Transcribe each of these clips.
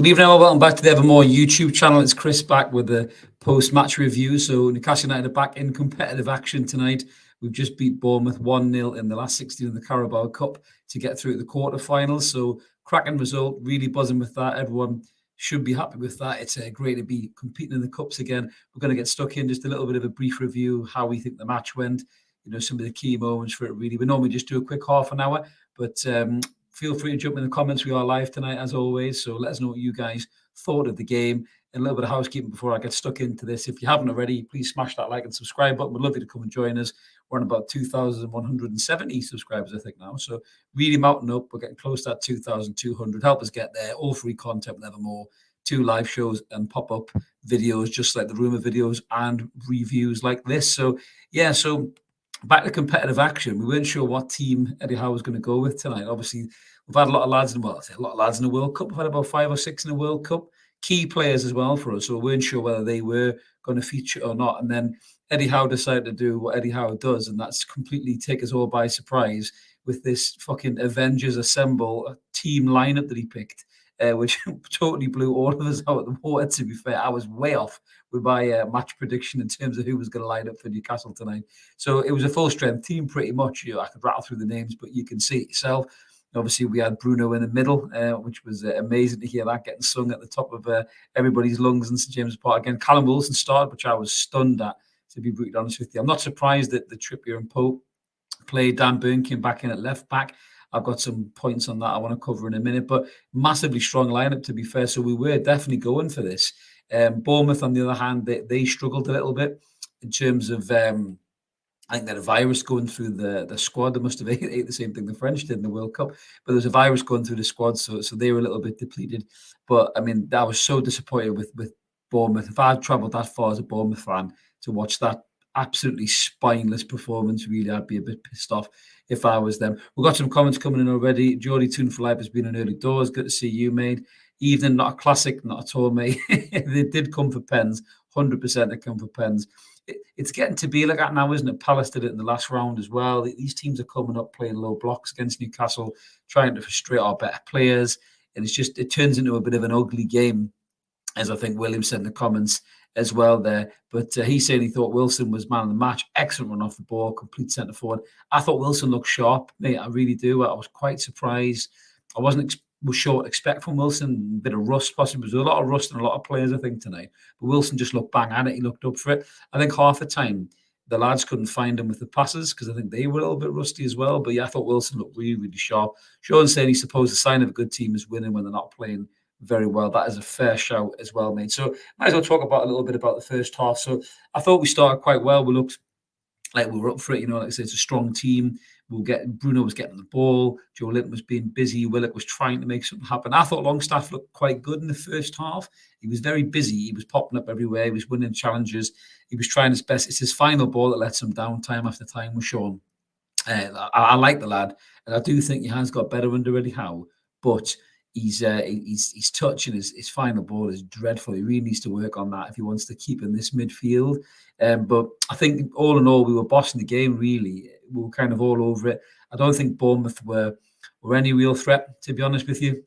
Good evening, welcome back to the Evermore YouTube channel. It's Chris back with the post-match review. So Newcastle United are back in competitive action tonight. We've just beat Bournemouth 1-0 in the last 16 of the Carabao Cup to get through to the quarterfinals. So cracking result, really buzzing with that. Everyone should be happy with that. It's great to be competing in the Cups again. We're going to get stuck in just a little bit of a brief review, how we think the match went, some of the key moments for it really. We normally just do a quick half an hour, but feel free to jump in the comments. We are live tonight, as always. So let us know what you guys thought of the game. And a little bit of housekeeping before I get stuck into this. If you haven't already, please smash that like and subscribe button. We'd love you to come and join us. We're on about 2,170 subscribers, I think, now. So really mounting up. We're getting close to that 2,200. Help us get there. All free content, Nevermore. 2 live shows and pop-up videos, just like the rumour videos and reviews like this. So, yeah, so back to competitive action. We weren't sure what team Eddie Howe was going to go with tonight. Obviously, we've had a lot of lads in the World Cup. We've had about 5 or 6 in the World Cup. Key players as well for us. So we weren't sure whether they were going to feature or not. And then Eddie Howe decided to do what Eddie Howe does, and that's completely take us all by surprise with this fucking Avengers Assemble team lineup that he picked, which totally blew all of us out of the water, to be fair. I was way off with my match prediction in terms of who was going to line up for Newcastle tonight. So it was a full-strength team pretty much. I could rattle through the names, but you can see it yourself. Obviously, we had Bruno in the middle, which was amazing to hear that getting sung at the top of everybody's lungs in St James's Park. Again, Callum Wilson started, which I was stunned at, to be brutally honest with you. I'm not surprised that the Trippier and Pope played. Dan Burn came back in at left back. I've got some points on that I want to cover in a minute, but massively strong lineup, to be fair. So we were definitely going for this. Bournemouth, on the other hand, they struggled a little bit in terms of I think they had a virus going through the squad. They must have ate the same thing the French did in the World Cup, but there was a virus going through the squad, so they were a little bit depleted. But I mean, I was so disappointed with Bournemouth. If I had travelled that far as a Bournemouth fan to watch that absolutely spineless performance, really, I'd be a bit pissed off if I was them. We've got some comments coming in already. Geordie Tune for Life has been an early doors. Good to see you, mate. Evening, not a classic, not at all, mate. They did come for pens. 100% they come for pens. It's getting to be like that now, isn't it? Palace did it in the last round as well. These teams are coming up playing low blocks against Newcastle, trying to frustrate our better players. And it turns into a bit of an ugly game, as I think William said in the comments as well there. But he said he thought Wilson was man of the match. Excellent run off the ball, complete centre forward. I thought Wilson looked sharp, mate. I really do. I was quite surprised. I was sure what to expect from Wilson. A bit of rust, possibly. There was a lot of rust and a lot of players, I think, tonight. But Wilson just looked bang at it. He looked up for it. I think half the time the lads couldn't find him with the passes because I think they were a little bit rusty as well. But yeah, I thought Wilson looked really, really sharp. Sean saying he's supposed the sign of a good team is winning when they're not playing very well. That is a fair shout as well, mate. So might as well talk about a little bit about the first half. So I thought we started quite well. We looked like we were up for it, like I said, it's a strong team. Bruno was getting the ball. Joe Linton was being busy. Willock was trying to make something happen. I thought Longstaff looked quite good in the first half. He was very busy. He was popping up everywhere. He was winning challenges. He was trying his best. It's his final ball that lets him down time after time with Sean. I like the lad, and I do think he has got better under Eddie Howe, but his touch and his final ball is dreadful. He really needs to work on that if he wants to keep in this midfield. But I think all in all, we were bossing the game, really. We were kind of all over it. I don't think Bournemouth were any real threat, to be honest with you.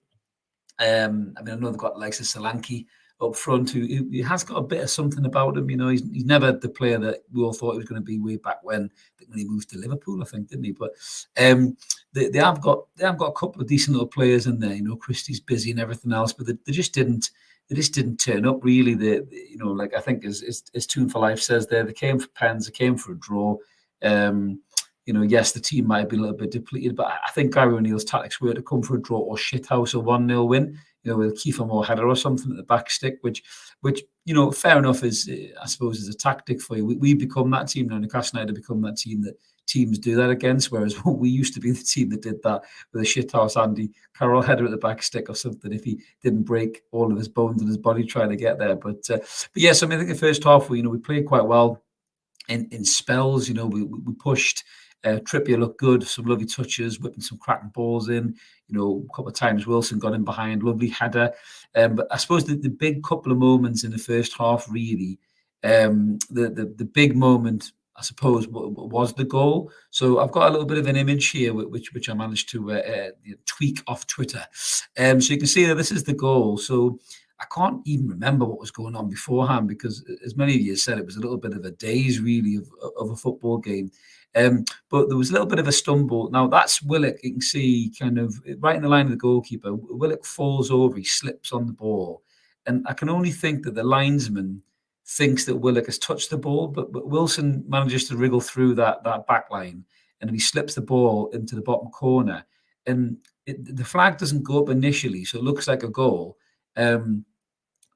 I mean, I know they've got the likes of Solanke up front, who he has got a bit of something about him. He's never the player that we all thought he was going to be way back when he moved to Liverpool, I think, didn't he? But they have got a couple of decent little players in there. Christie's busy and everything else, but they just didn't turn up really. Like I think as Tune for Life says there, they came for pens, they came for a draw. Yes, the team might be a little bit depleted, but I think Gary O'Neill's tactics were to come for a draw or shithouse a 1-0 win, with a Kiefer Moore header or something at the back stick, which fair enough is, I suppose, is a tactic for you. We become that team now. Newcastle United have become that team that teams do that against, whereas we used to be the team that did that with a shithouse Andy Carroll header at the back stick or something if he didn't break all of his bones in his body trying to get there. But yes, I mean, I think the first half we played quite well in spells. We pushed. Trippier looked good, some lovely touches, whipping some cracking balls in. A couple of times Wilson got in behind, lovely header. But I suppose the big couple of moments in the first half, really, the big moment, I suppose, was the goal. So I've got a little bit of an image here, which I managed to tweak off Twitter. So you can see that this is the goal. So I can't even remember what was going on beforehand because, as many of you said, it was a little bit of a daze, really, of a football game. But there was a little bit of a stumble. Now, that's Willock. You can see kind of right in the line of the goalkeeper. Willock falls over. He slips on the ball. And I can only think that the linesman thinks that Willock has touched the ball, but Wilson manages to wriggle through that back line, and then he slips the ball into the bottom corner. And the flag doesn't go up initially, so it looks like a goal.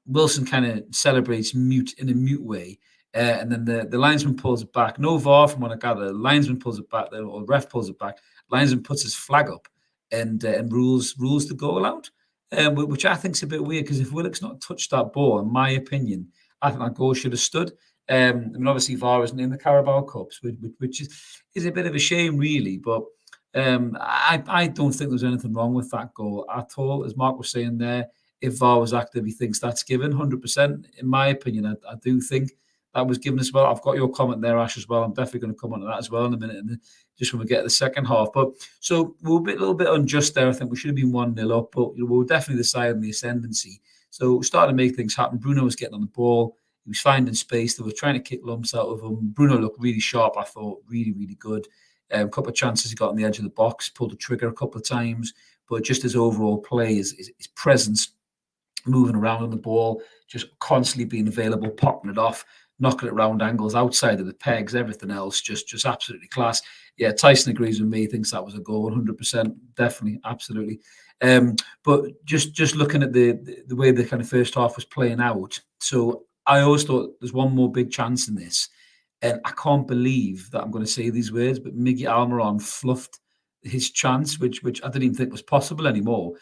Wilson kind of celebrates in a mute way. And then the linesman pulls it back. No VAR from what I gather. The linesman pulls it back, or the ref pulls it back. Linesman puts his flag up and rules the goal out, which I think is a bit weird because if Willock's not touched that ball, in my opinion, I think that goal should have stood. I mean, obviously VAR isn't in the Carabao Cups, which is a bit of a shame, really. But I don't think there's anything wrong with that goal at all. As Mark was saying there, if VAR was active, he thinks that's given 100%. In my opinion, I do think that was given as well. I've got your comment there, Ash, as well. I'm definitely going to come on to that as well in a minute, and just when we get to the second half. But so we're a little bit unjust there. I think we should have been 1-0 up, but we were definitely the side in the ascendancy. So we started to make things happen. Bruno was getting on the ball. He was finding space. They were trying to kick lumps out of him. Bruno looked really sharp, I thought, really, really good. A couple of chances he got on the edge of the box, pulled the trigger a couple of times. But just his overall play, his presence, moving around on the ball, just constantly being available, popping it off, knocking it round angles outside of the pegs, everything else, just absolutely class. Yeah, Tyson agrees with me, thinks that was a goal, 100%, definitely, absolutely. But just looking at the way the kind of first half was playing out, so I always thought there's one more big chance in this, and I can't believe that I'm going to say these words, but Miggy Almiron fluffed his chance, which I didn't even think was possible anymore.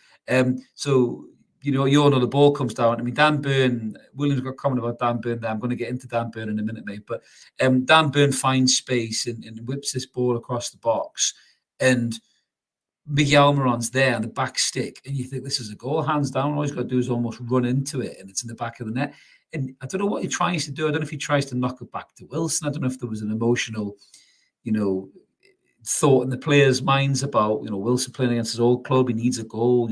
So you all know the ball comes down. I mean, Dan Burn, William's got a comment about Dan Burn there. I'm going to get into Dan Burn in a minute, mate. But Dan Burn finds space and whips this ball across the box. And Miguel Almiron's there on the back stick. And you think this is a goal, hands down. All he's got to do is almost run into it, and it's in the back of the net. And I don't know what he tries to do. I don't know if he tries to knock it back to Wilson. I don't know if there was an emotional, thought in the players' minds about, Wilson playing against his old club. He needs a goal.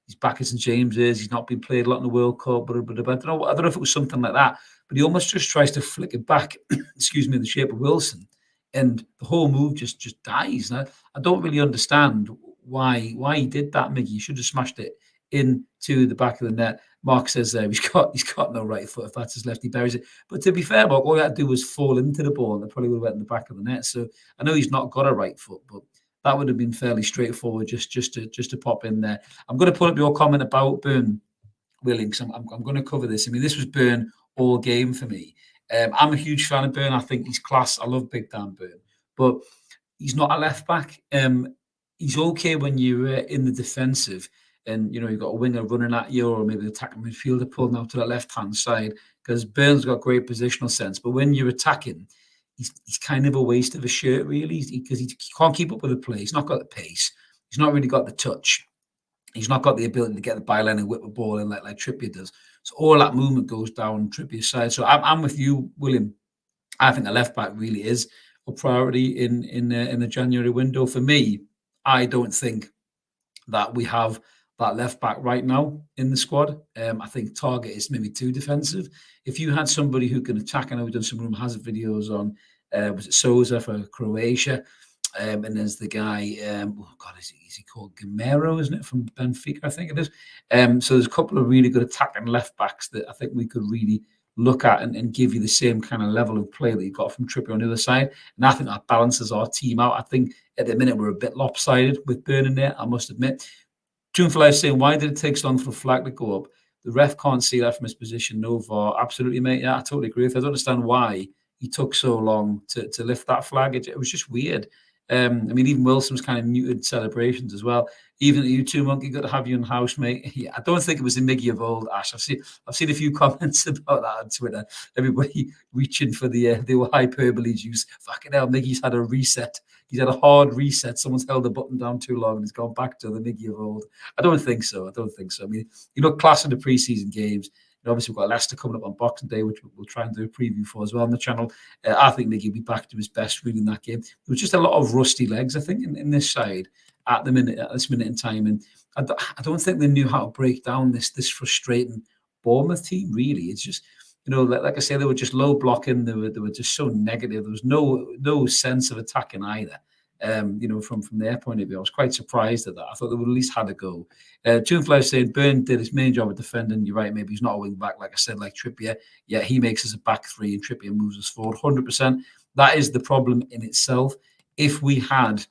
He's back at St James's. He's not been played a lot in the World Cup, but I don't know if it was something like that. But he almost just tries to flick it back, excuse me, in the shape of Wilson, and the whole move just dies. And I don't really understand why he did that, Miggy. He should have smashed it into the back of the net. Mark says there he's got no right foot. If that's his left, he buries it. But to be fair, Mark, all he had to do was fall into the ball, and it probably would have went in the back of the net. So I know he's not got a right foot, but that would have been fairly straightforward just to pop in there. I'm going to put up your comment about Burn, Willing, because I'm going to cover this. I mean, this was Burn all game for me. I'm a huge fan of Burn. I think he's class. I love Big Dan Burn, but he's not a left back. He's okay when you're in the defensive, and you've got a winger running at you, or maybe the attacking midfielder pulling out to the left hand side, because Burn's got great positional sense. But when you're attacking, he's kind of a waste of a shirt, really, because he can't keep up with the play. He's not got the pace. He's not really got the touch. He's not got the ability to get the byline and whip the ball in like Trippier does. So all that movement goes down Trippier's side. So I'm with you, William. I think a left back really is a priority in the January window. For me, I don't think that we have that left back right now in the squad. I think Target is maybe too defensive. If you had somebody who can attack, I know we've done some Rumour Has It videos on, was it Souza for Croatia? And there's the guy, is he called Gamero, isn't it, from Benfica, I think it is. So there's a couple of really good attacking left backs that I think we could really look at and give you the same kind of level of play that you got from Trippier on the other side. And I think that balances our team out. I think at the minute we're a bit lopsided with Burn in there, I must admit. June for Life saying, why did it take so long for the flag to go up? The ref can't see that from his position. No VAR. Absolutely, mate. Yeah, I totally agree with you. I don't understand why he took so long to lift that flag. It was just weird. I mean, even Wilson's kind of muted celebrations as well. Even the U2 Monkey, got to have you in the house, mate. Yeah, I don't think it was the Miggy of old, Ash. I've seen a few comments about that on Twitter. Everybody reaching for the hyperbole juice. Fucking hell, Miggy's had a reset. He's had a hard reset. Someone's held the button down too long and he's gone back to the Miggy of old. I don't think so. I mean, you look class in the preseason games. And obviously, we've got Leicester coming up on Boxing Day, which we'll try and do a preview for as well on the channel. I think Nicky will be back to his best really in that game. There was just a lot of rusty legs, I think, in this side at this minute in time. And I don't think they knew how to break down this frustrating Bournemouth team, really. It's just, like I say, they were just low blocking. They were just so negative. There was no sense of attacking either. From their point of view, I was quite surprised at that. I thought they would at least had a go. Toonfly saying Byrne did his main job of defending. You're right, maybe he's not a wing back, like I said, like Trippier. Yeah, he makes us a back three, and Trippier moves us forward 100%. That is the problem in itself. If we had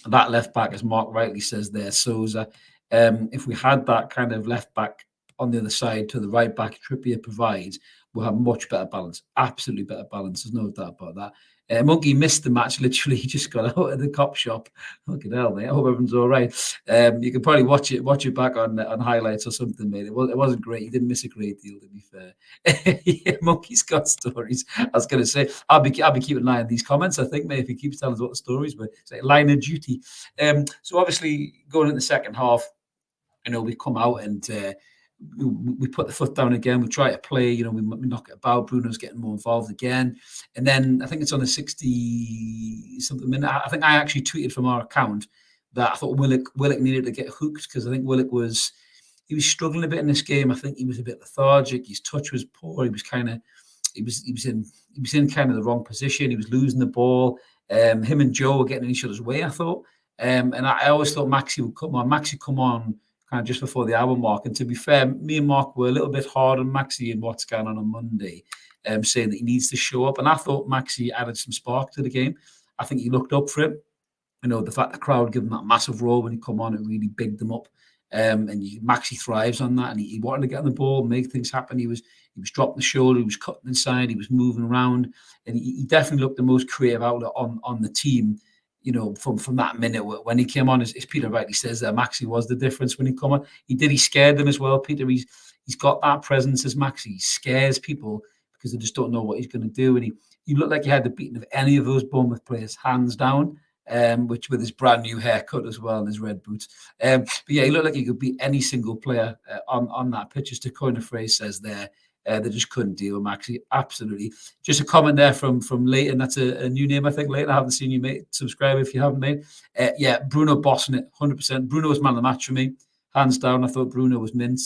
that left back, as Mark rightly says there, Souza, if we had that kind of left back on the other side to the right back Trippier provides, we'll have much better balance. Absolutely better balance. There's no doubt about that. Monkey missed the match. Literally, he just got out of the cop shop. Fucking hell, mate. I hope everyone's all right. You can probably watch it back on highlights or something, mate. It wasn't great. He didn't miss a great deal, to be fair. Yeah, Monkey's got stories. I was going to say, I'll be keeping an eye on these comments, I think, mate, if he keeps telling us what the stories, but it's like line of duty. So obviously, going in the second half, we come out and we put the foot down again. We try to play, we knock it about. Bruno's getting more involved again. And then I think it's on the 60-something minute. I think I actually tweeted from our account that I thought Willock needed to get hooked, because I think Willock was struggling a bit in this game. I think he was a bit lethargic. His touch was poor. He was in kind of the wrong position. He was losing the ball. Him and Joe were getting in each other's way, I thought. And I always thought Maxi would come on. Maxi come on kind of just before the hour mark. And to be fair, me and Mark were a little bit hard on Maxi in what's going on Monday, saying that he needs to show up. And I thought Maxi added some spark to the game. I think he looked up for it. The fact the crowd gave him that massive roar when he come on, it really bigged them up. Maxi thrives on that, and he wanted to get on the ball, make things happen. He was dropping the shoulder, he was cutting inside, he was moving around, and he definitely looked the most creative outlet on the team. From that minute when he came on, as Peter rightly says, Maxi was the difference when he come on. He scared them as well, Peter. He's got that presence as Maxi. He scares people because they just don't know what he's going to do. And he looked like he had the beating of any of those Bournemouth players, hands down. Which with his brand new haircut as well and his red boots. But yeah, he looked like he could beat any single player on that pitch. As to coin a phrase says there, they just couldn't deal with Maxi. Absolutely. Just a comment there from Leighton. That's a new name, I think, Leighton. I haven't seen you, mate. Subscribe if you haven't, mate. Yeah, Bruno bossing it 100%. Bruno was man of the match for me, hands down. I thought Bruno was mint.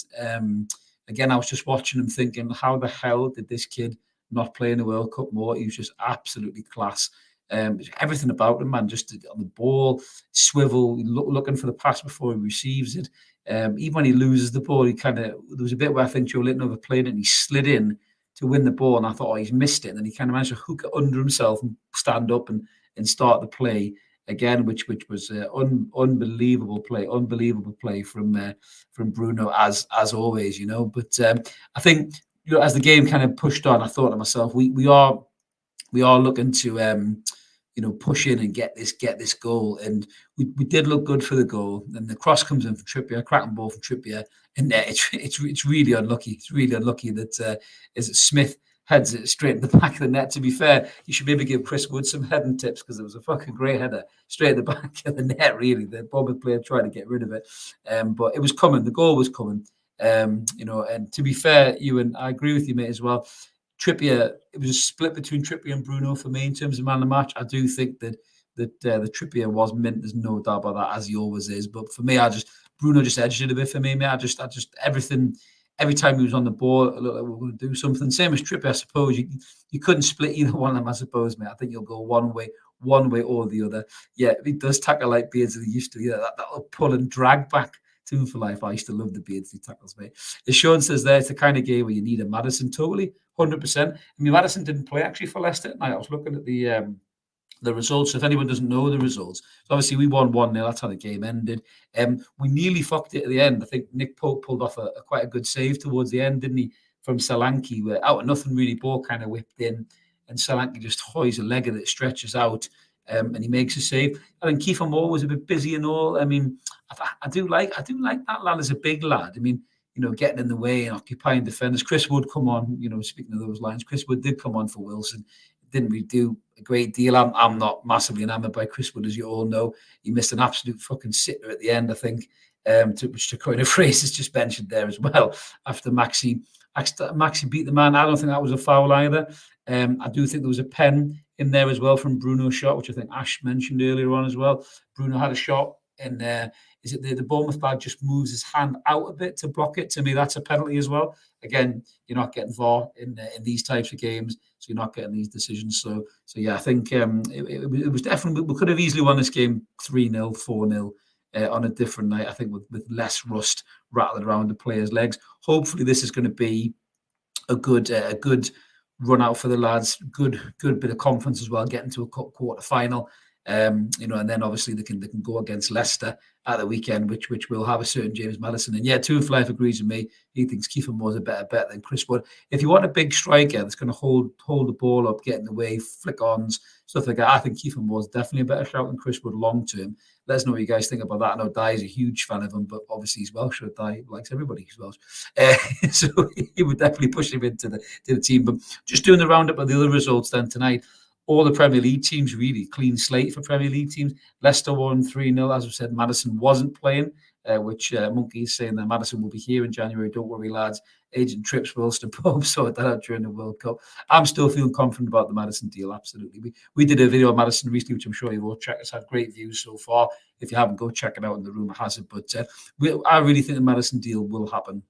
Again, I was just watching him thinking, how the hell did this kid not play in the World Cup more? He was just absolutely class. Everything about him, man, just on the ball, swivel, looking for the pass before he receives it. Even when he loses the ball, there was a bit where I think Joe Linton overplayed it and he slid in to win the ball, and I thought, he's missed it. And then he kind of managed to hook it under himself and stand up and start the play again, which was unbelievable play from Bruno as always, But I think as the game kind of pushed on, I thought to myself, we are looking to push in and get this goal, and we did look good for the goal. And the cross comes in from Trippier, cracking ball from Trippier, and it's really unlucky. It's really unlucky that Smith heads it straight in the back of the net. To be fair, you should maybe give Chris Wood some heading tips, because it was a fucking great header straight in the back of the net. Really, the Bournemouth player tried to get rid of it, but it was coming. The goal was coming. And to be fair, Ewan, I agree with you, mate, as well. Trippier, it was a split between Trippier and Bruno for me in terms of man of the match. I do think that the Trippier was mint. There's no doubt about that, as he always is. But for me, Bruno just edged it a bit for me, mate. I just everything. Every time he was on the ball, it looked like we were going to do something. Same as Trippier, I suppose. You couldn't split either one of them, I suppose, mate. I think you'll go one way or the other. Yeah, he does tackle like Beardsley used to. Yeah, that little pull and drag back. Tune for life. I used to love the Beardsley tackles, mate. As Sean says there, it's the kind of game where you need a Maddison, totally, 100%. I mean, Maddison didn't play actually for Leicester tonight. I was looking at the results. If anyone doesn't know the results, so obviously we won 1-0. That's how the game ended. We nearly fucked it at the end. I think Nick Pope pulled off quite a good save towards the end, didn't he? From Solanke, where out of nothing really, ball kind of whipped in, and Solanke just hoys a leg of it, stretches out. And he makes a save. I mean, Kiefer Moore was a bit busy and all. I mean, I do like that lad as a big lad. I mean, getting in the way and occupying defenders. Chris Wood come on. Speaking of those lines, Chris Wood did come on for Wilson. Didn't really do a great deal. I'm not massively enamored by Chris Wood, as you all know. He missed an absolute fucking sitter at the end, I think. to coin a phrase is just mentioned there as well. After Maxi beat the man, I don't think that was a foul either. I do think there was a pen in there as well from Bruno's shot, which I think Ash mentioned earlier on as well. Bruno had a shot, and is it the Bournemouth lad just moves his hand out a bit to block it? To me, that's a penalty as well. Again, you're not getting VAR in these types of games, so you're not getting these decisions. So yeah, I think it was definitely, we could have easily won this game 3-0, 4-0. On a different night, I think with less rust rattling around the players' legs. Hopefully, this is going to be a good run out for the lads. Good bit of confidence as well, getting to a quarter final. And then obviously they can go against Leicester at the weekend, which will have a certain James Maddison. And yeah, 2 for Life agrees with me. He thinks Kiefer Moore's a better bet than Chris Wood. If you want a big striker that's going to hold the ball up, get in the way, flick-ons, stuff like that, I think Kiefer Moore's definitely a better shout than Chris Wood long term. Let us know what you guys think about that. I know Di is a huge fan of him, but obviously he's Welsh, so Di likes everybody who's Welsh. So he would definitely push him into the team. But just doing the roundup of the other results then tonight, all the Premier League teams, really clean slate for Premier League teams. Leicester won 3-0. As we said, Maddison wasn't playing, which Monkey is saying that Maddison will be here in January. Don't worry, lads. Agent trips Wilson Pope sorted that out during the World Cup. I'm still feeling confident about the Maddison deal, absolutely. We did a video on Maddison recently, which I'm sure you will check. It's had great views so far. If you haven't, go check it out in the Rumour Has It. But I really think the Maddison deal will happen.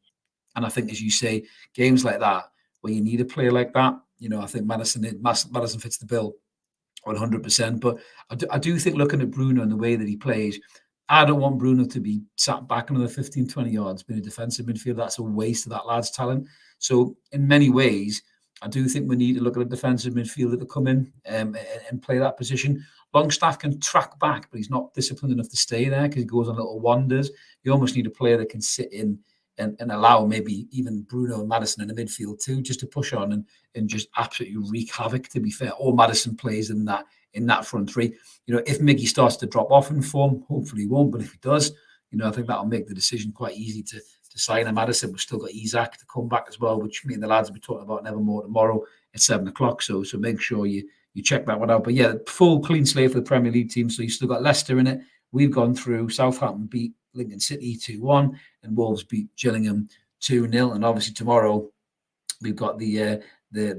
And I think, as you say, games like that, where you need a player like that, I think Maddison fits the bill 100%. But I do think, looking at Bruno and the way that he plays, I don't want Bruno to be sat back another 15, 20 yards being a defensive midfielder. That's a waste of that lad's talent. So in many ways, I do think we need to look at a defensive midfielder to come in and play that position. Longstaff can track back, but he's not disciplined enough to stay there because he goes on little wanders. You almost need a player that can sit in and allow maybe even Bruno and Maddison in the midfield too, just to push on and just absolutely wreak havoc, to be fair. Or Maddison plays in that front three. If Miggy starts to drop off in form, hopefully he won't, but if he does, I think that'll make the decision quite easy to sign a Maddison. We've still got Isaac to come back as well, which me and the lads will be talking about Nevermore tomorrow at 7:00. So make sure you check that one out. But yeah, full clean slate for the Premier League team. So you've still got Leicester in it. We've gone through. Southampton beat Lincoln City 2-1 and Wolves beat Gillingham 2-0. And obviously tomorrow we've got the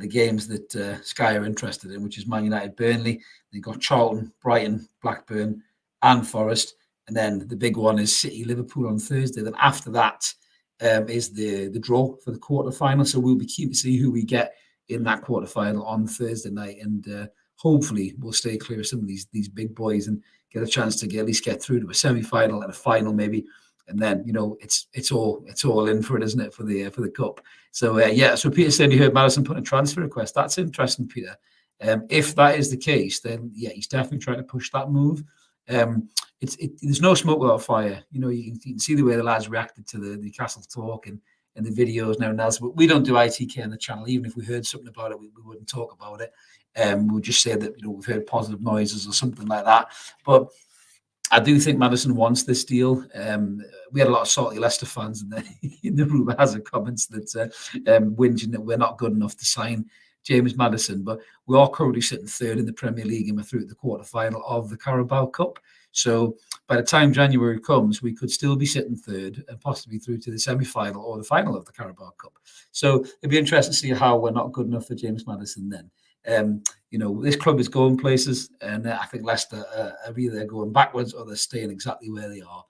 games that Sky are interested in, which is Man United, Burnley. They've got Charlton, Brighton, Blackburn, and Forest. And then the big one is City, Liverpool on Thursday. Then after that is the draw for the quarterfinal. So we'll be keen to see who we get in that quarterfinal on Thursday night, and hopefully we'll stay clear of some of these big boys and get a chance to at least get through to a semi-final and a final maybe. And then it's all in for it, isn't it, for the cup? So So Peter said he heard Maddison put a transfer request. That's interesting, Peter. If that is the case, then yeah, he's definitely trying to push that move. There's no smoke without fire. You can see the way the lads reacted to the Newcastle talk and the videos now and else. But we don't do ITK on the channel. Even if we heard something about it, we wouldn't talk about it. We'll just say that we've heard positive noises or something like that. But I do think Maddison wants this deal. We had a lot of salty Leicester fans in the Rumour Has It comments that whinging that we're not good enough to sign James Maddison, but we are currently sitting third in the Premier League and we're through the quarterfinal of the Carabao Cup. So by the time January comes, we could still be sitting third and possibly through to the semi-final or the final of the Carabao Cup. So it'd be interesting to see how we're not good enough for James Maddison then. This club is going places, and I think Leicester are either going backwards or they're staying exactly where they are.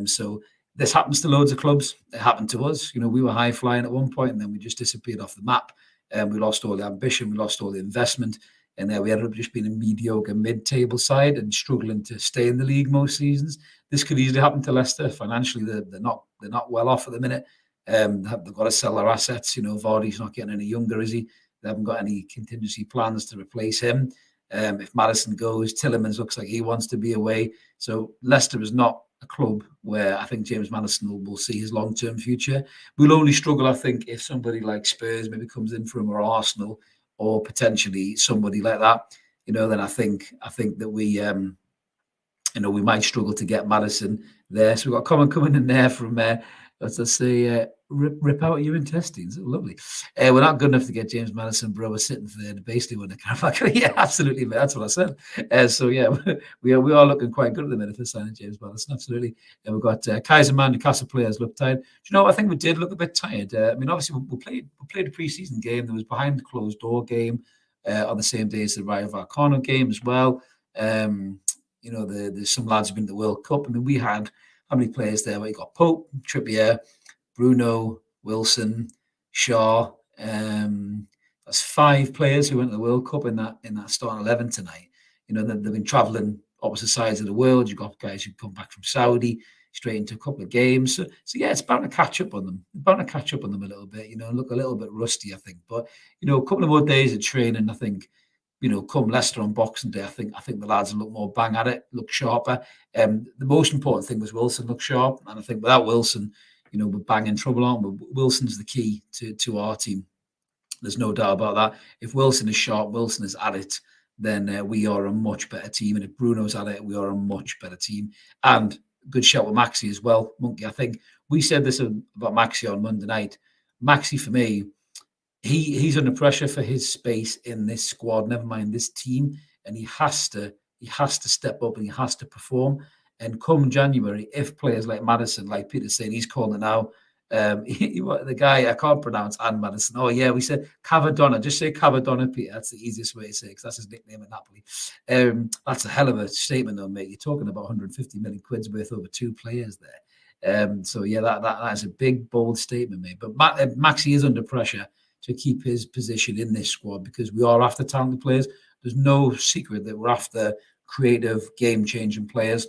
So this happens to loads of clubs. It happened to us. We were high flying at one point, and then we just disappeared off the map. We lost all the ambition, we lost all the investment, and we ended up just being a mediocre mid-table side and struggling to stay in the league most seasons. This could easily happen to Leicester. Financially, they're not well off at the minute. They've got to sell their assets. Vardy's not getting any younger, is he? They haven't got any contingency plans to replace him. If Maddison goes, Tielemans looks like he wants to be away. So Leicester is not a club where I think James Maddison will see his long-term future. We'll only struggle, I think, if somebody like Spurs maybe comes in for him, or Arsenal, or potentially somebody like that. Then I think that we we might struggle to get Maddison there. So we've got a comment coming in there from Let's just say, rip out your intestines. Lovely. We're not good enough to get James Maddison, bro. We're sitting third, basically when the Carabao Cup. Yeah, absolutely, mate. That's what I said. So yeah, we are looking quite good at the minute for signing James Maddison. Absolutely. We've got Kaiserman, Newcastle players look tired. Do you know? I think we did look a bit tired. I mean, obviously we played a pre-season game. There was behind the closed door game on the same day as the Rayo Vallecano game as well. There's some lads who've been to the World Cup. I mean, we had how many players there? We got Pope, Trippier, Bruno, Wilson, Shaw. That's 5 players who went to the World Cup in that starting 11 tonight. They've been travelling opposite sides of the world. You've got guys who come back from Saudi straight into a couple of games. So yeah, it's bound to catch up on them. Bound to catch up on them a little bit. Look a little bit rusty, I think. But a couple of more days of training, I think. Come Leicester on Boxing Day, I think the lads will look more bang at it, look sharper. The most important thing was Wilson look sharp, and I think without Wilson, we're bang in trouble, aren't we? Wilson's the key to our team. There's no doubt about that. If Wilson is sharp, Wilson is at it, then we are a much better team. And if Bruno's at it, we are a much better team. And good shout with Maxi as well, Monkey. I think we said this about Maxi on Monday night. Maxi, for me, he's under pressure for his space in this squad, never mind this team, and he has to step up and he has to perform. And come January, if players like Maddison, like Peter's saying, he's calling it now. The guy I can't pronounce, and Maddison. Oh yeah, we said Cavadonna. Just say Cavadonna, Peter. That's the easiest way to say it because that's his nickname at Napoli. That's a hell of a statement, though, mate. You're talking about 150 million quid's worth over 2 players there. So yeah, that is a big, bold statement, mate. But Maxi is under pressure to keep his position in this squad because we are after talented players. There's no secret that we're after creative, game-changing players.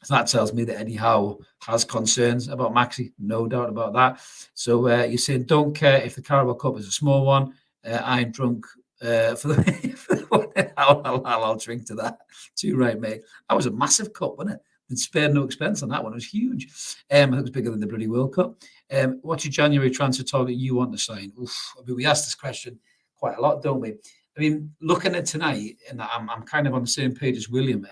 So that tells me that Eddie Howe has concerns about Maxi, no doubt about that. So you're saying don't care if the Carabao Cup is a small one. I'm drunk for the one. I'll drink to that. Too right, mate. That was a massive cup, wasn't it? It spared no expense on that one. It was huge. I think it was bigger than the bloody World Cup. What's your January transfer target you want to sign? I mean, we asked this question quite a lot, don't we? I mean, looking at tonight, and I'm kind of on the same page as William.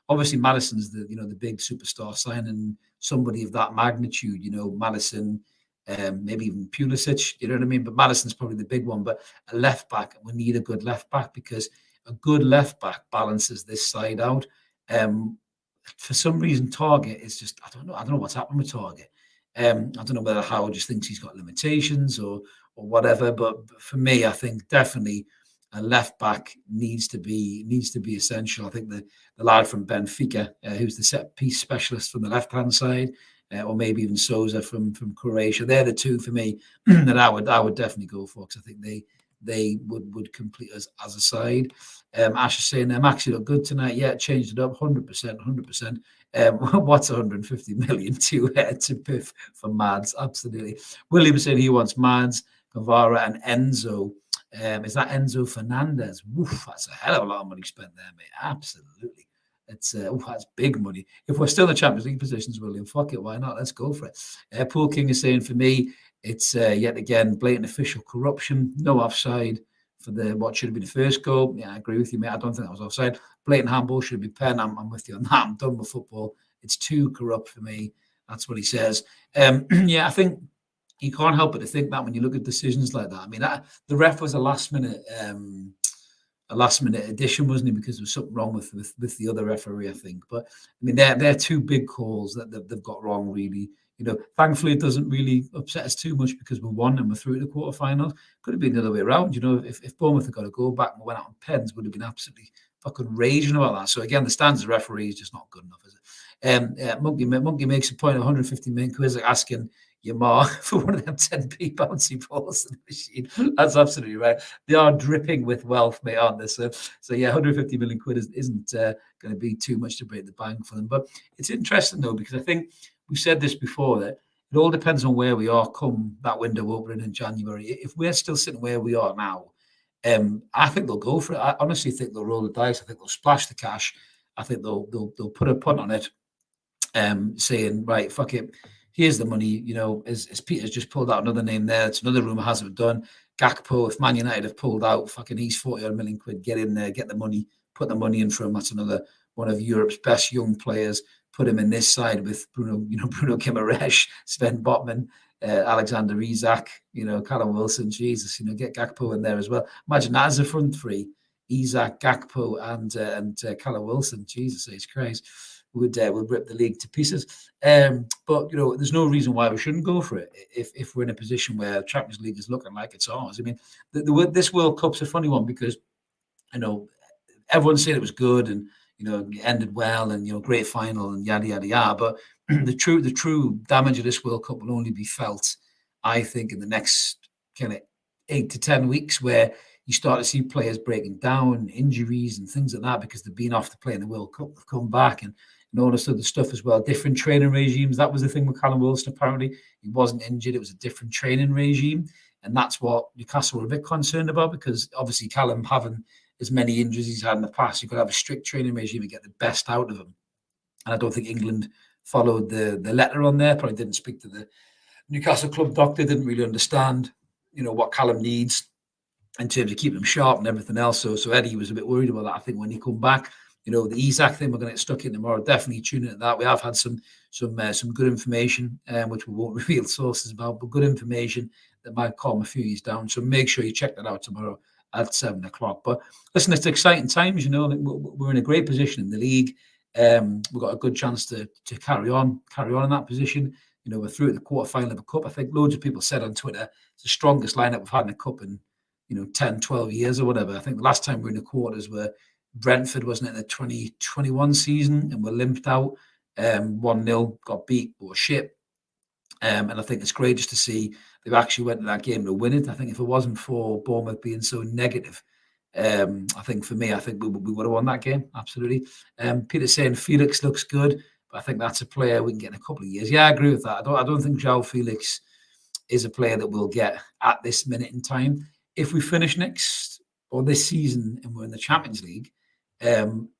Obviously, Maddison's the big superstar signing, somebody of that magnitude. Maddison, maybe even Pulisic. You know what I mean? But Maddison's probably the big one. But a left back, we need a good left back because a good left back balances this side out. For some reason, Target is just I don't know what's happened with Target. I don't know whether Howard just thinks he's got limitations or whatever. But for me, I think definitely a left back needs to be essential. I think the lad from Benfica, who's the set piece specialist from the left hand side, or maybe even Souza from Croatia, they're the two for me that I would definitely go for because I think they would complete us as a side. Ash is saying Maxi looked good tonight. Yeah, changed it up 100%. What's 150 million to Piff for Mads? Absolutely. William saying he wants Mads, Guevara, and Enzo. Is that Enzo Fernandez? Woof, that's a hell of a lot of money spent there, mate. Absolutely. That's big money. If we're still in the Champions League positions, William, fuck it, why not? Let's go for it. Paul King is saying for me, it's yet again blatant official corruption. No offside for what should have been the first goal. Yeah, I agree with you, mate. I don't think that was offside. Blatant handball should be pen. I'm with you on that. I'm done with football. It's too corrupt for me. That's what he says. Yeah, I think you can't help but to think that when you look at decisions like that. I mean, the ref was a last minute addition, wasn't he? Because there was something wrong with the other referee, I think. But I mean, they're 2 big calls that they've got wrong, really. Thankfully, it doesn't really upset us too much because we won and we're through to the quarterfinals. Could have been the other way around. If Bournemouth had got a goal back and we went out on pens, would have been absolutely fucking raging about that. So again, the standards of referee is just not good enough, is it? Monkey makes a point of 150 million quid asking your ma for one of them 10p bouncy balls in the machine. That's absolutely right. They are dripping with wealth, mate, aren't they? So yeah, 150 million quid isn't going to be too much to break the bank for them. But it's interesting though, because I think we've said this before that it all depends on where we are come that window opening in January. If we're still sitting where we are now, I think they'll go for it. I honestly think they'll roll the dice. I think they'll splash the cash. I think they'll put a punt on it, saying, right, fuck it. Here's the money, as Peter's just pulled out another name there. It's another rumour hasn't done. Gakpo, if Man United have pulled out, fucking he's 40 odd million quid. Get in there, get the money, put the money in for him. That's another one of Europe's best young players. put him in this side with Bruno Guimaraes, Sven Botman, Alexander Isak, Callum Wilson, Jesus, get Gakpo in there as well. Imagine that as a front three: Isak, Gakpo, and Callum Wilson. Jesus H Christ, would rip the league to pieces. But there's no reason why we shouldn't go for it if we're in a position where Champions League is looking like it's ours. I mean, this World Cup's a funny one because everyone said it was good and it ended well and great final and yada yada yada. But the true damage of this World Cup will only be felt, I think, in the next kind of 8 to 10 weeks, where you start to see players breaking down, injuries and things like that because they've been off to play in the World Cup, they've come back and all this other stuff as well. Different training regimes. That was the thing with Callum Wilson. Apparently, he wasn't injured. It was a different training regime, and that's what Newcastle were a bit concerned about because obviously Callum having as many injuries he's had in the past, you've got to have a strict training regime and get the best out of him. And I don't think England followed the letter on there. Probably didn't speak to the Newcastle club doctor, didn't really understand, what Callum needs in terms of keeping him sharp and everything else. So Eddie was a bit worried about that. I think when he come back, the Isak thing, we're going to get stuck in tomorrow. Definitely tune into that. We have had some good information, which we won't reveal sources about, but good information that might calm a few years down. So make sure you check that out tomorrow at 7:00. But listen, it's exciting times. We're in a great position in the league. We've got a good chance to carry on in that position. We're through at the quarterfinal of a cup. I think loads of people said on Twitter it's the strongest lineup we've had in a cup in 10, 12 years or whatever. I think the last time we were in the quarters were Brentford, wasn't it, the 2021 season, and we're limped out 1-0, got beat, but shit. And I think it's great just to see they've actually went to that game to win it. I think if it wasn't for Bournemouth being so negative, I think we would have won that game, absolutely. Peter's saying Felix looks good, but I think that's a player we can get in a couple of years. Yeah, I agree with that. I don't think João Felix is a player that we'll get at this minute in time. If we finish next or this season and we're in the Champions League,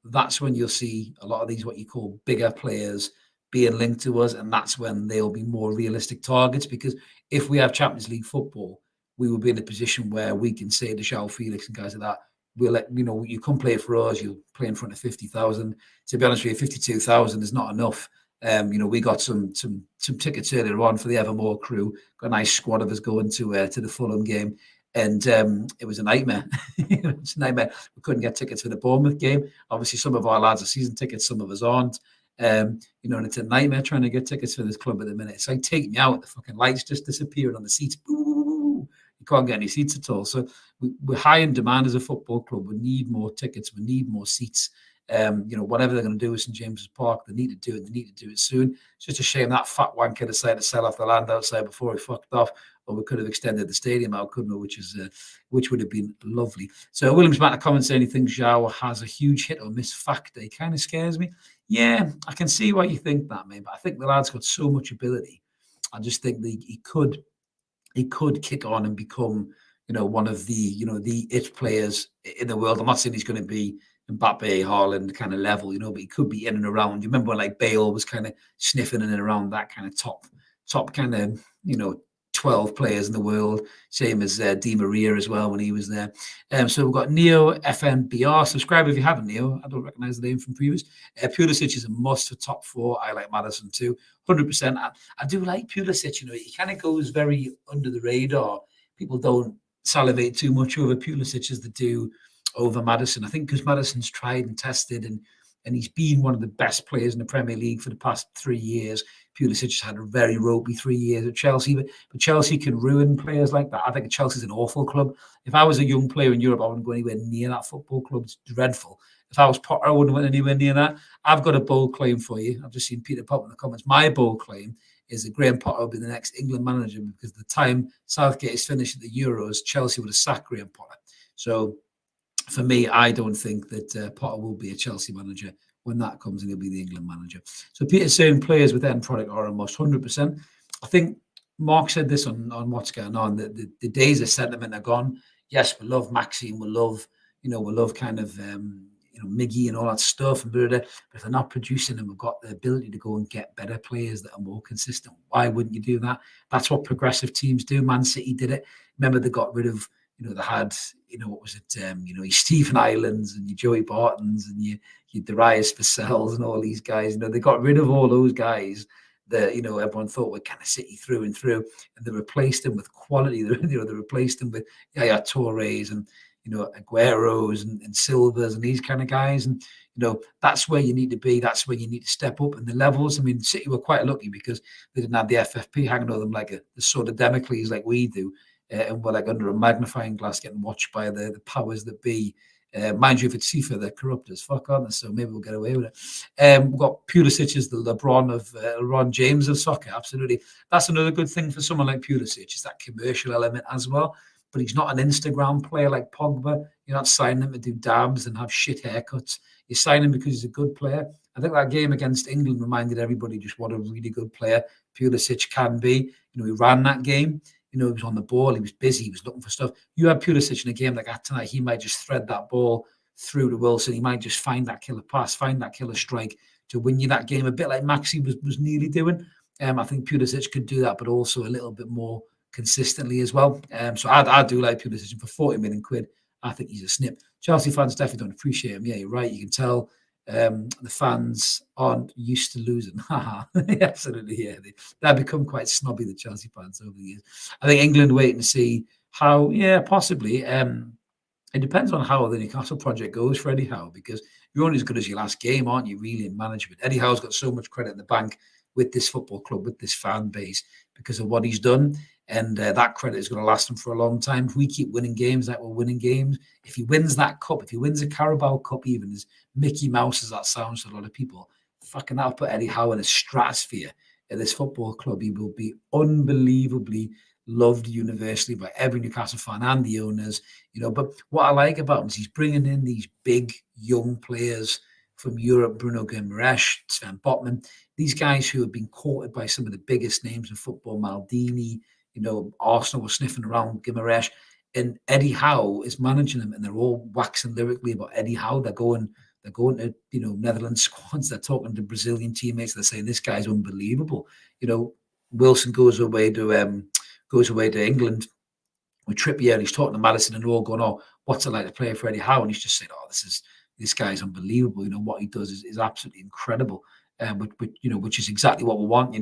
that's when you'll see a lot of these what you call bigger players being linked to us, and that's when they'll be more realistic targets. Because if we have Champions League football, we will be in a position where we can say to João Felix and guys like that, we'll let you come play for us. You'll play in front of 50,000. To be honest with you, 52,000 is not enough. We got some tickets earlier on for the Evermore crew. Got a nice squad of us going to the Fulham game. And it was a nightmare. It's a nightmare. We couldn't get tickets for the Bournemouth game. Obviously, some of our lads are season tickets, some of us aren't. And it's a nightmare trying to get tickets for this club at the minute. It's like taking me out. The fucking lights just disappearing on the seats. Ooh, you can't get any seats at all. So we're high in demand as a football club. We need more tickets. We need more seats. Whatever they're going to do with St James's Park, they need to do it. They need to do it soon. It's just a shame that fat wanker decided to sell off the land outside before he fucked off. Or we could have extended the stadium out, couldn't we? Which would have been lovely. So Williams back to comment saying he thinks João has a huge hit or miss factor. He kind of scares me. Yeah, I can see why you think that, mate. But I think the lad's got so much ability. I just think that he could kick on and become, one of the, the it players in the world. I'm not saying he's going to be Mbappe, Haaland kind of level, but he could be in and around. You remember when like Bale was kind of sniffing in and around that kind of top kind of, 12 players in the world, same as Di Maria as well when he was there. So we've got Neo FNBR. Subscribe if you haven't, Neo. I don't recognize the name from previous. Pulisic is a must for top 4. I like Maddison too, 100%. I do like Pulisic. He kind of goes very under the radar. People don't salivate too much over Pulisic as they do over Maddison. I think because Maddison's tried and tested and he's been one of the best players in the Premier League for the past 3 years. Pulisic has had a very ropey 3 years at Chelsea, but Chelsea can ruin players like that. I think Chelsea's an awful club. If I was a young player in Europe, I wouldn't go anywhere near that football club. It's dreadful. If I was Potter, I wouldn't went anywhere near that. I've got a bold claim for you. I've just seen Peter pop in the comments. My bold claim is that Graham Potter will be the next England manager because the time Southgate is finished at the Euros, Chelsea would have sacked Graham Potter. So for me, I don't think that Potter will be a Chelsea manager when that comes, and he'll be the England manager. So Peter's saying players with end product are a must, 100%. I think Mark said this on what's going on, that the days of sentiment are gone. Yes, we love Maxime, we love kind of Miggy and all that stuff, but if they're not producing and we've got the ability to go and get better players that are more consistent, why wouldn't you do that? That's what progressive teams do. Man City did it. Remember, they got rid of they had, what was it? Your Stephen Islands and your Joey Bartons and your Darius Vassell's and all these guys. They got rid of all those guys that, everyone thought were kind of City through and through, and they replaced them with quality. They replaced them with Yaya Torres and, Agueros and Silvers and these kind of guys. And, that's where you need to be. That's where you need to step up in the levels. I mean, City were quite lucky because they didn't have the FFP hanging over them like the sword of Damocles like we do. And we're like under a magnifying glass getting watched by the powers that be. Mind you, if it's FIFA, they're corrupt as fuck, aren't they? So maybe we'll get away with it. We've got Pulisic as the LeBron James of soccer. Absolutely. That's another good thing for someone like Pulisic, is that commercial element as well. But he's not an Instagram player like Pogba. You're not signing him to do dabs and have shit haircuts. You're signing him because he's a good player. I think that game against England reminded everybody just what a really good player Pulisic can be. He ran that game. He was on the ball. He was busy. He was looking for stuff. You have Pulisic in a game like that tonight, he might just thread that ball through to Wilson. He might just find that killer pass, find that killer strike to win you that game, a bit like Maxi was nearly doing. I think Pulisic could do that, but also a little bit more consistently as well. So I do like Pulisic. For 40 million quid, I think he's a snip. Chelsea fans definitely don't appreciate him. Yeah, you're right. You can tell the fans aren't used to losing. Absolutely, yeah. They've become quite snobby, the Chelsea fans, over the years. I think England waiting to see how, possibly. It depends on how the Newcastle project goes for Eddie Howe, because you're only as good as your last game, aren't you, really, in management? Eddie Howe's got so much credit in the bank with this football club, with this fan base, because of what he's done. And that credit is going to last him for a long time. If we keep winning games like we're winning games, if he wins that cup, if he wins a Carabao Cup, even as Mickey Mouse as that sounds to a lot of people, fucking that'll put Eddie Howe in a stratosphere at this football club. He will be unbelievably loved universally by every Newcastle fan and the owners. But what I like about him is he's bringing in these big young players from Europe, Bruno Guimaraes, Sven Botman, these guys who have been courted by some of the biggest names in football, Maldini. Arsenal were sniffing around Guimaraes, and Eddie Howe is managing them, and they're all waxing lyrically about Eddie Howe. They're going to Netherlands squads. They're talking to Brazilian teammates. They're saying this guy's unbelievable. Wilson goes away to England with Trippier, and he's talking to Maddison, and they're all going, "Oh, what's it like to play for Eddie Howe?" And he's just saying, "Oh, this guy's unbelievable. What he does is absolutely incredible." Which is exactly what we want.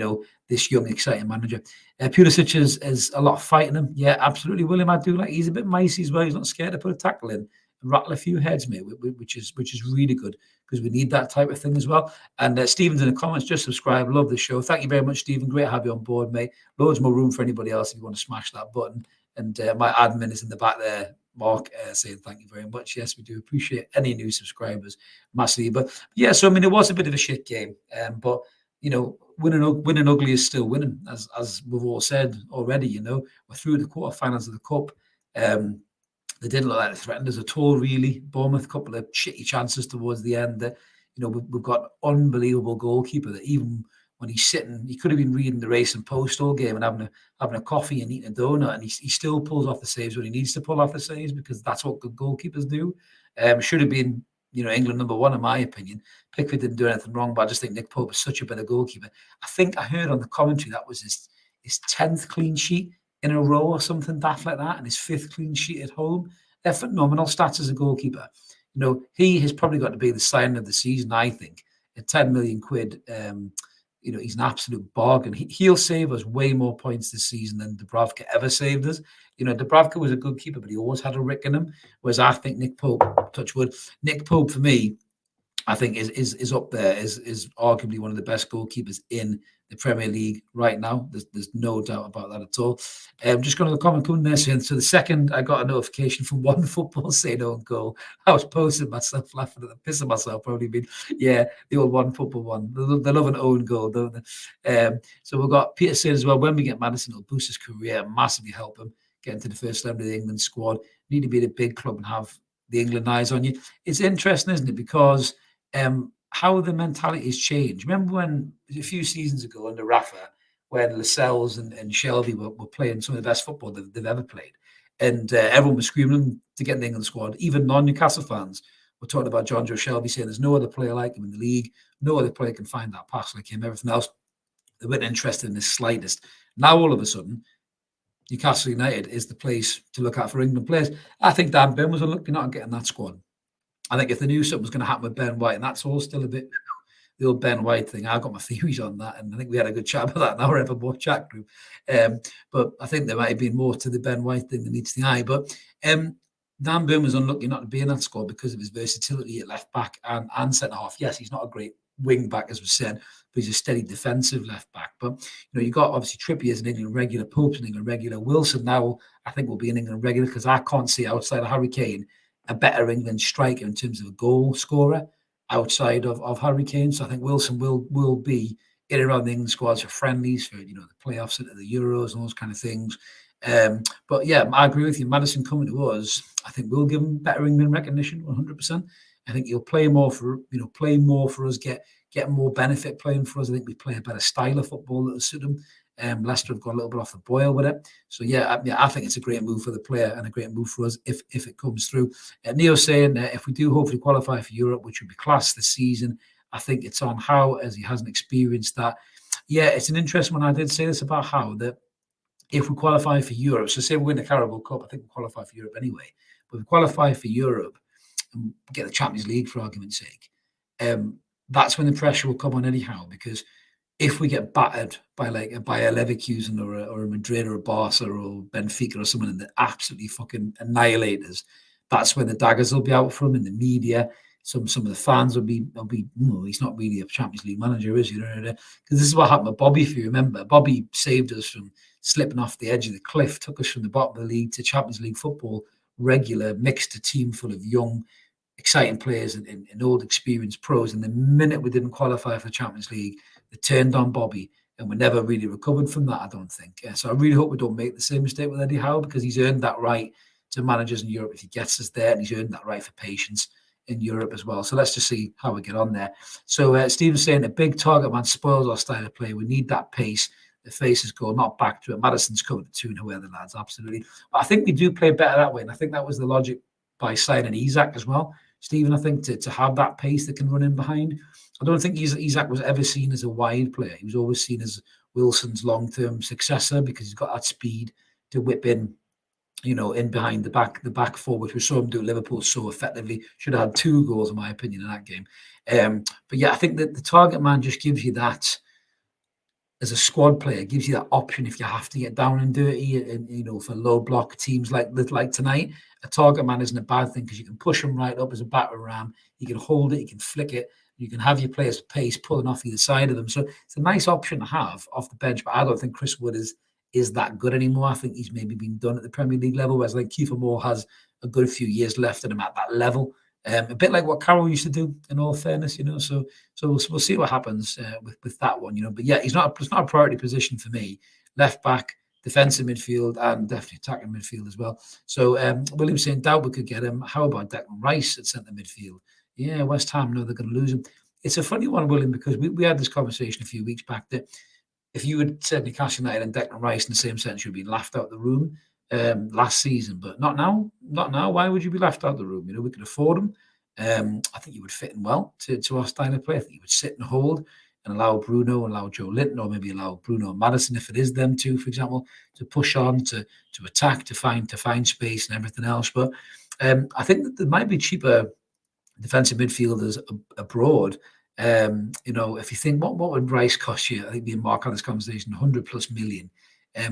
This young, exciting manager. Pulisic is a lot of fighting him. Yeah, absolutely. William, I do like. He's a bit micey as well. He's not scared to put a tackle in and rattle a few heads, mate. Which is really good, because we need that type of thing as well. And Stephen's in the comments, just subscribe. Love the show. Thank you very much, Stephen. Great to have you on board, mate. Loads more room for anybody else if you want to smash that button. And my admin is in the back there, Mark, saying thank you very much. Yes, we do appreciate any new subscribers massively. But yeah, so I mean, it was a bit of a shit game, but winning ugly is still winning, as we've all said already. We're through the quarterfinals of the cup. They didn't look like they threatened us at all, really. Bournemouth, a couple of shitty chances towards the end. That we've got unbelievable goalkeeper that even when he's sitting, he could have been reading the Race and Post all game and having a coffee and eating a donut, and he still pulls off the saves when he needs to pull off the saves, because that's what good goalkeepers do. Should have been, England number one, in my opinion. Pickford didn't do anything wrong, but I just think Nick Pope is such a better goalkeeper. I think I heard on the commentary that was his 10th clean sheet in a row or something daft like that, and his 5th clean sheet at home. They're phenomenal stats as a goalkeeper. He has probably got to be the signing of the season, I think. At 10 million quid, he's an absolute bargain. He'll save us way more points this season than Dubravka ever saved us. Dubravka was a good keeper, but he always had a rick in him. Whereas I think Nick Pope, touch wood, Nick Pope for me, I think is up there, is arguably one of the best goalkeepers in the Premier League right now. There's no doubt about that at all. Just going to the comment coming there saying, so the second I got a notification from One Football saying own goal, I was posting myself, laughing at the pissing myself, probably been, the old One Football one. They love an own goal, don't they? So we've got Peter saying as well, when we get Maddison, it'll boost his career and massively help him get into the first 11 of the England squad. You need to be at a big club and have the England eyes on you. It's interesting, isn't it? Because how the mentality has changed. Remember when a few seasons ago under Rafa, when Lascelles and Shelby were playing some of the best football they've ever played, and everyone was screaming to get in the England squad. Even non-Newcastle fans were talking about John Joe Shelby, saying there's no other player like him in the league. No other player can find that pass like him. Everything else, they weren't interested in the slightest. Now all of a sudden, Newcastle United is the place to look at for England players. I think Dan Burn was unlucky not getting that squad. I think if they knew something was going to happen with Ben White, and that's all still a bit the old Ben White thing. I've got my theories on that, and I think we had a good chat about that in our Evermore chat group. But I think there might have been more to the Ben White thing than meets the eye. But Dan Burn was unlucky not to be in that squad because of his versatility at left back and centre half. Yes, he's not a great wing back, as we said, but he's a steady defensive left back. But you've got obviously Trippier as an England regular, Pope's an England regular, Wilson now I think will be an England regular because I can't see outside of Harry Kane a better England striker in terms of a goal scorer outside of Harry Kane. So I think Wilson will be in around the England squads for friendlies, for the playoffs, into the Euros and those kind of things. But yeah, I agree with you. Maddison coming to us, I think we'll give him better England recognition, 100%. I think he'll play more for us, get more benefit playing for us. I think we play a better style of football that will suit him. Leicester have got a little bit off the boil with it. So I think it's a great move for the player and a great move for us if it comes through. Neo saying if we do hopefully qualify for Europe, which would be class this season, I think it's on Howe as he hasn't experienced that. Yeah, it's an interesting one. I did say this about Howe, that if we qualify for Europe, so say we win the Carabao Cup, I think we'll qualify for Europe anyway. But if we qualify for Europe and get the Champions League for argument's sake, that's when the pressure will come on Eddie Howe, because if we get battered by a Leverkusen or a Madrid or a Barca or Benfica or someone and they absolutely fucking annihilate us, that's when the daggers will be out for him in the media. Some of the fans will be he's not really a Champions League manager, is he? Because this is what happened with Bobby, if you remember. Bobby saved us from slipping off the edge of the cliff, took us from the bottom of the league to Champions League football, regular, mixed a team full of young, exciting players and old experienced pros. And the minute we didn't qualify for the Champions League, they turned on Bobby, and we never really recovered from that, I don't think. So I really hope we don't make the same mistake with Eddie Howe, because he's earned that right to managers in Europe if he gets us there, and he's earned that right for patience in Europe as well. So let's just see how we get on there. So Stephen's saying a big target man spoils our style of play. We need that pace. The faces go not back to it. Maddison's coming to tune away the lads, absolutely. But I think we do play better that way, and I think that was the logic by signing Isak as well. Stephen, I think to have that pace that can run in behind. I don't think Isak was ever seen as a wide player. He was always seen as Wilson's long-term successor because he's got that speed to whip in, in behind the back four, which we saw him do at Liverpool so effectively. Should have had 2 goals, in my opinion, in that game. But yeah, I think that the target man just gives you that, as a squad player, gives you that option if you have to get down and dirty, and for low block teams like tonight. A target man isn't a bad thing because you can push him right up as a battering ram. You can hold it, you can flick it, you can have your players' pace pulling off either side of them. So it's a nice option to have off the bench. But I don't think Chris Wood is that good anymore. I think he's maybe been done at the Premier League level, whereas like Kiefer Moore has a good few years left in him at that level. A bit like what Carroll used to do, in all fairness, So we'll see what happens with that one, But yeah, it's not a priority position for me. Left back, defensive midfield, and definitely attacking midfield as well. So William saying doubt we could get him. How about Declan Rice at centre midfield? Yeah, West Ham know they're going to lose him. It's a funny one, William, because we had this conversation a few weeks back that if you had said Newcastle United and Declan Rice in the same sentence, you'd be laughed out of the room last season, but not now. Not now. Why would you be left out of the room? We could afford him. I think you would fit in well to our style of play. I think you would sit and hold and allow Bruno, allow Joe Linton, or maybe allow Bruno and Maddison, if it is them two, for example, to push on, to attack, to find space and everything else. But I think that there might be cheaper defensive midfielders abroad. If you think what would Rice cost you? I think me and Mark had this conversation, 100+ million.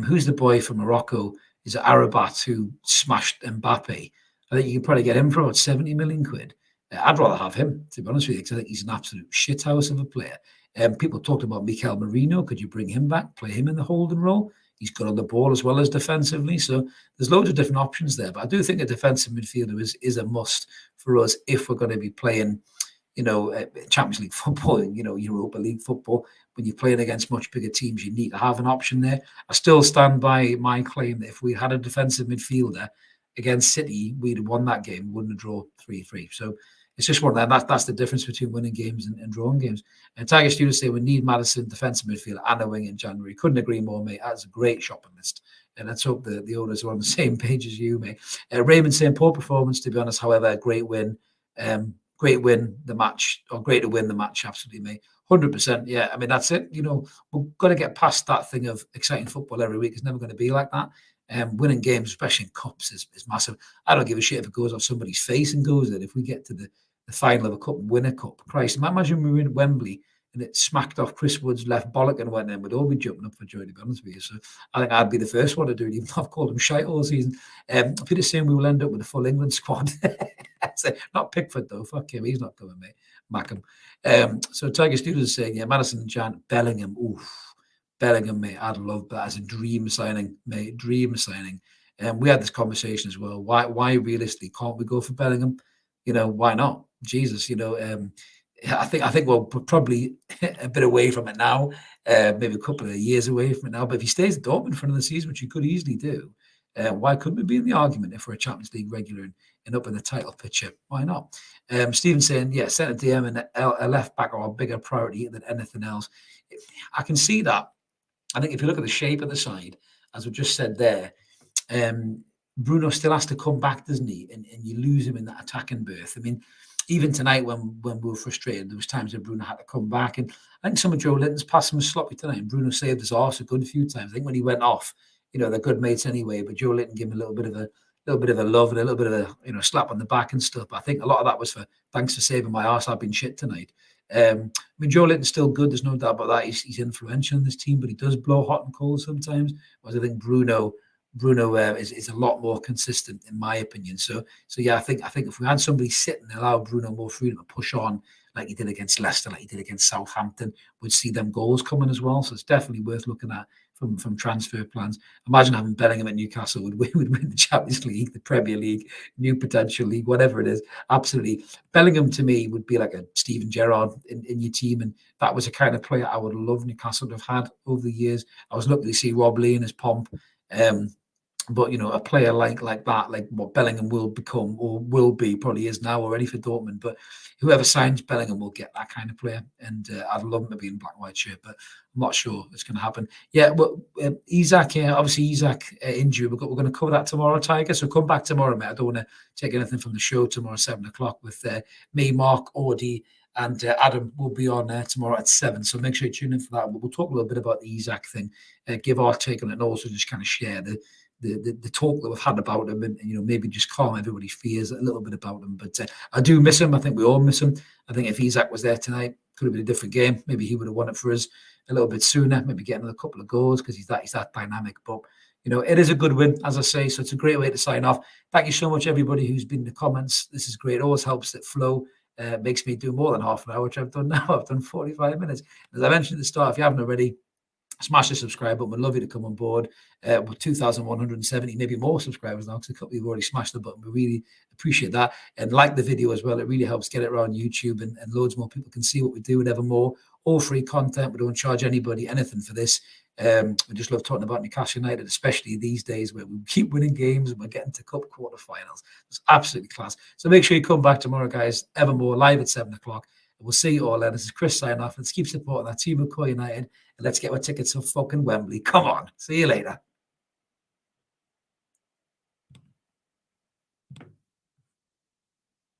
Who's the boy from Morocco? Is it Arabat who smashed Mbappe? I think you can probably get him for about 70 million quid. I'd rather have him, to be honest with you, because I think he's an absolute shithouse of a player. People talked about Mikel Merino. Could you bring him back, play him in the holding role? He's good on the ball as well as defensively. So there's loads of different options there. But I do think a defensive midfielder is a must for us if we're going to be playing, Champions League football, Europa League football. When you're playing against much bigger teams, you need to have an option there. I still stand by my claim that if we had a defensive midfielder against City, we'd have won that game, wouldn't have drawn 3-3. So it's just one of them. That's the difference between winning games and drawing games. And Tiger students say we need Maddison, defensive midfielder, and a wing in January. Couldn't agree more, mate. That's a great shopping list. And let's hope the owners are on the same page as you, mate. Raymond saying poor performance, to be honest. However, great win. Great win the match, or great to win the match, absolutely, mate. 100%. Yeah, I mean, that's it. We've got to get past that thing of exciting football every week. It's never going to be like that. Winning games, especially in cups, is massive. I don't give a shit if it goes off somebody's face and goes in. If we get to the final of a cup and win a cup, Christ, imagine we were in Wembley and it smacked off Chris Wood's left bollock and went in, we'd all be jumping up for joy, to be honest with you. So I think I'd be the first one to do it, even though I've called him shite all season. Peter saying we will end up with a full England squad. Not Pickford, though. Fuck him. He's not coming, mate. Mack him. So Tiger Studios is saying, yeah, Maddison and Jan, Bellingham. Oof. Bellingham, mate. I'd love that as a dream signing, mate. Dream signing. We had this conversation as well. Why realistically can't we go for Bellingham? Why not? Jesus, I think we're probably a bit away from it now, maybe a couple of years away from it now. But if he stays at Dortmund for another season, which he could easily do, why couldn't we be in the argument if we're a Champions League regular and up in the title picture? Why not? Stephen saying, yeah, centre DM and a left back are a bigger priority than anything else. I can see that. I think if you look at the shape of the side, as we just said there, Bruno still has to come back, doesn't he? And you lose him in that attacking berth. I mean, even tonight when we were frustrated, there was times that Bruno had to come back. And I think some of Joe Linton's passing was sloppy tonight. And Bruno saved his arse a good few times. I think when he went off, they're good mates anyway, but Joe Linton gave him a little bit of a love and a little bit of a slap on the back and stuff. But I think a lot of that was for thanks for saving my arse. I've been shit tonight. I mean, Joe Linton's still good. There's no doubt about that. He's influential in this team, but he does blow hot and cold sometimes. Whereas I think Bruno is a lot more consistent, in my opinion. So yeah, I think if we had somebody sit and allow Bruno more freedom to push on, like he did against Leicester, like he did against Southampton, we'd see them goals coming as well. So it's definitely worth looking at from transfer plans. Imagine having Bellingham at Newcastle would win the Champions League, the Premier League, new potential league, whatever it is. Absolutely. Bellingham to me would be like a Steven Gerrard in your team. And that was a kind of player I would love Newcastle to have had over the years. I was lucky to see Rob Lee in his pomp. But a player like that, like what Bellingham will become or will be, probably is now already for Dortmund. But whoever signs Bellingham will get that kind of player, and I'd love him to be in black and white shirt, but I'm not sure it's going to happen. Yeah, but Isak, obviously Isak injury. We're going to cover that tomorrow, Tiger. So come back tomorrow, mate. I don't want to take anything from the show tomorrow, 7:00 with me, Mark, Audie, and Adam will be on tomorrow at 7. So make sure you tune in for that. But we'll talk a little bit about the Isak thing, give our take on it, and also just kind of share the talk that we've had about him, and maybe just calm everybody's fears a little bit about him. But I do miss him. I think we all miss him. I think if Isak was there tonight, could have been a different game. Maybe he would have won it for us a little bit sooner. Maybe get another couple of goals because he's that dynamic. But it is a good win, as I say. So it's a great way to sign off. Thank you so much, everybody who's been in the comments. This is great. It always helps it flow. Makes me do more than half an hour, which I've done now. I've done 45 minutes. As I mentioned at the start, if you haven't already, smash the subscribe button. We'd love you to come on board. With 2,170, maybe more subscribers now, because a couple of you have already smashed the button. We really appreciate that. And like the video as well. It really helps get it around YouTube, and loads more people can see what we do and ever more. All free content. We don't charge anybody anything for this. We just love talking about Newcastle United, especially these days where we keep winning games and we're getting to cup quarterfinals. It's absolutely class. So make sure you come back tomorrow, guys. Evermore live at 7:00. We'll see you all then. This is Chris signing off. Let's keep supporting our team of Core United, and let's get our tickets to fucking Wembley. Come on. See you later.